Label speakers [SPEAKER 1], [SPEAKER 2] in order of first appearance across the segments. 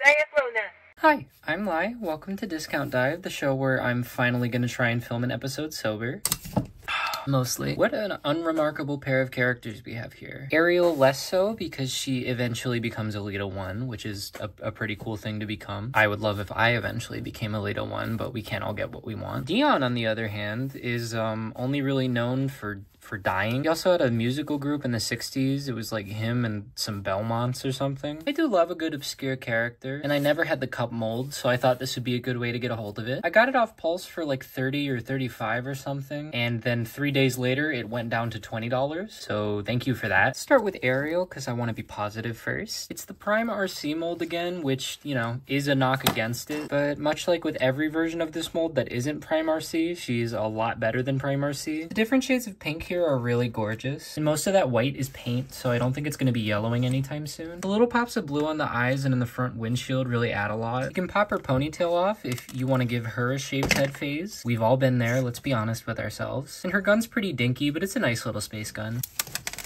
[SPEAKER 1] Diathlona.
[SPEAKER 2] Hi, I'm Lai. Welcome to Discount Dive, the show where I'm finally gonna try and film an episode sober. Mostly. What an unremarkable pair of characters we have here. Ariel less so because she eventually becomes Alita 1, which is a pretty cool thing to become. I would love if I eventually became Alita 1, but we can't all get what we want. Dion, on the other hand, is only really known for dying. He also had a musical group in the 60s. It was like him and some Belmonts or something. I do love a good obscure character, and I never had the cup mold, so I thought this would be a good way to get a hold of it. I got it off Pulse for like 30 or 35 or something, and then 3 days later it went down to $20, so thank you for that. Let's start with Ariel, because I want to be positive first. It's the Prime RC mold again, which, you know, is a knock against it, but much like with every version of this mold that isn't Prime RC, she's a lot better than Prime RC. The different shades of pink here are really gorgeous, and most of that white is paint, so I don't think it's going to be yellowing anytime soon. The little pops of blue on the eyes and in the front windshield really add a lot. You can pop her ponytail off if you want to give her a shaved head phase. We've all been there, let's be honest with ourselves. And her gun's pretty dinky, but it's a nice little space gun.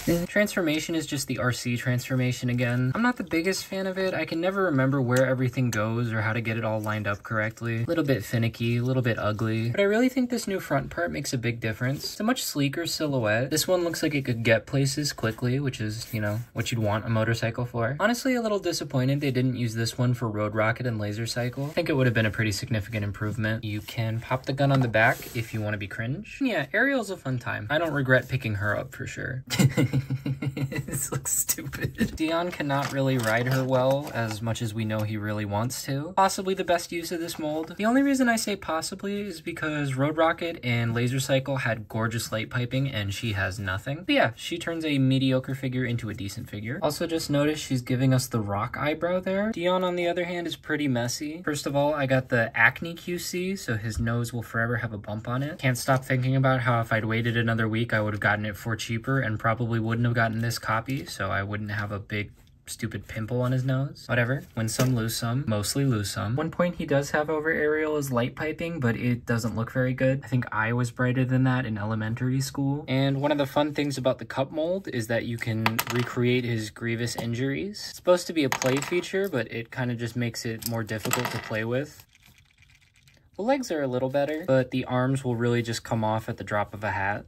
[SPEAKER 2] The transformation is just the RC transformation again. I'm not the biggest fan of it. I can never remember where everything goes or how to get it all lined up correctly. A little bit finicky, a little bit ugly. But I really think this new front part makes a big difference. It's a much sleeker silhouette. This one looks like it could get places quickly, which is, you know, what you'd want a motorcycle for. Honestly, a little disappointed they didn't use this one for Road Rocket and Laser Cycle. I think it would have been a pretty significant improvement. You can pop the gun on the back if you want to be cringe. Yeah, Ariel's a fun time. I don't regret picking her up for sure. This looks stupid. Dion cannot really ride her well as much as we know he really wants to. Possibly the best use of this mold. The only reason I say possibly is because Road Rocket and Laser Cycle had gorgeous light piping and she has nothing. But yeah, she turns a mediocre figure into a decent figure. Also just notice she's giving us the rock eyebrow there. Dion on the other hand is pretty messy. First of all, I got the acne QC, so his nose will forever have a bump on it. Can't stop thinking about how if I'd waited another week I would have gotten it for cheaper and probably wouldn't have gotten this copy, so I wouldn't have a big stupid pimple on his nose. Whatever, win some, lose some, mostly lose some. One point he does have over Ariel is light piping, but it doesn't look very good. I think I was brighter than that in elementary school. And one of the fun things about the cup mold is that you can recreate his grievous injuries. It's supposed to be a play feature, but it kind of just makes it more difficult to play with. The legs are a little better, but the arms will really just come off at the drop of a hat.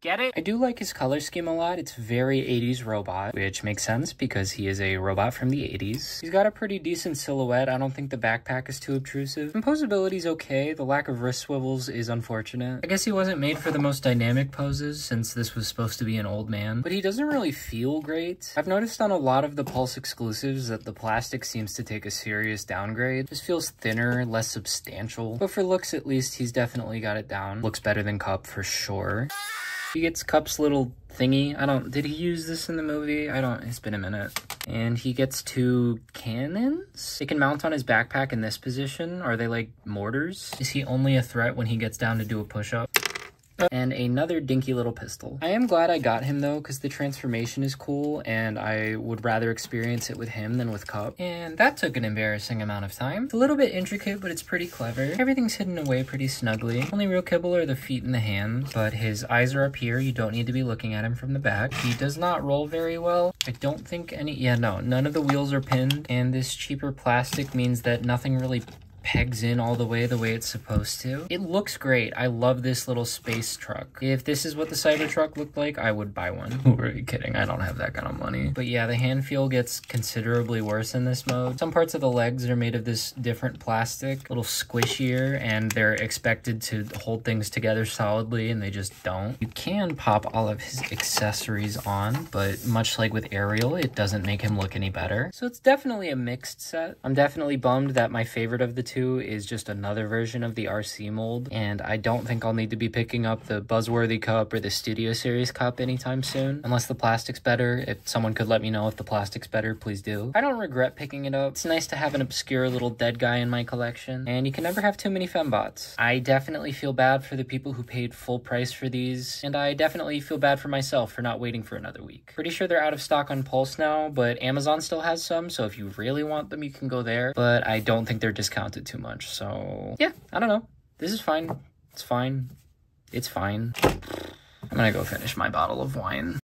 [SPEAKER 2] Get it? I do like his color scheme a lot. It's very 80s robot, which makes sense because he is a robot from the 80s. He's got a pretty decent silhouette. I don't think the backpack is too obtrusive. Composability's okay. The lack of wrist swivels is unfortunate. I guess he wasn't made for the most dynamic poses since this was supposed to be an old man, but he doesn't really feel great. I've noticed on a lot of the Pulse exclusives that the plastic seems to take a serious downgrade. This feels thinner, less substantial, but for looks at least, he's definitely got it down. Looks better than Cup for sure. He gets Cup's little thingy. Did he use this in the movie? It's been a minute. And he gets 2 cannons? They can mount on his backpack in this position. Are they like mortars? Is he only a threat when he gets down to do a push-up? And another dinky little pistol. I am glad I got him though, because the transformation is cool and I would rather experience it with him than with Cup. And that took an embarrassing amount of time. It's a little bit intricate, but it's pretty clever. Everything's hidden away pretty snugly. Only real kibble are the feet and the hands, but his eyes are up here. You don't need to be looking at him from the back. He does not roll very well. I don't think none of the wheels are pinned, and this cheaper plastic means that nothing really pegs in all the way it's supposed to. It looks great. I love this little space truck. If this is what the Cybertruck looked like, I would buy one. Who are you kidding? I don't have that kind of money. But yeah, the hand feel gets considerably worse in this mode. Some parts of the legs are made of this different plastic, a little squishier, and they're expected to hold things together solidly, and they just don't. You can pop all of his accessories on, but much like with Ariel, it doesn't make him look any better. So it's definitely a mixed set. I'm definitely bummed that my favorite of the 2 is just another version of the RC mold, and I don't think I'll need to be picking up the Buzzworthy Cup or the Studio Series Cup anytime soon, unless the plastic's better. If someone could let me know if the plastic's better, please do. I don't regret picking it up. It's nice to have an obscure little dead guy in my collection, and you can never have too many fembots. I definitely feel bad for the people who paid full price for these, and I definitely feel bad for myself for not waiting for another week. Pretty sure they're out of stock on Pulse now, but Amazon still has some, so if you really want them, you can go there, but I don't think they're discounted too much. So yeah, I don't know. This is fine. It's fine. It's fine. I'm gonna go finish my bottle of wine.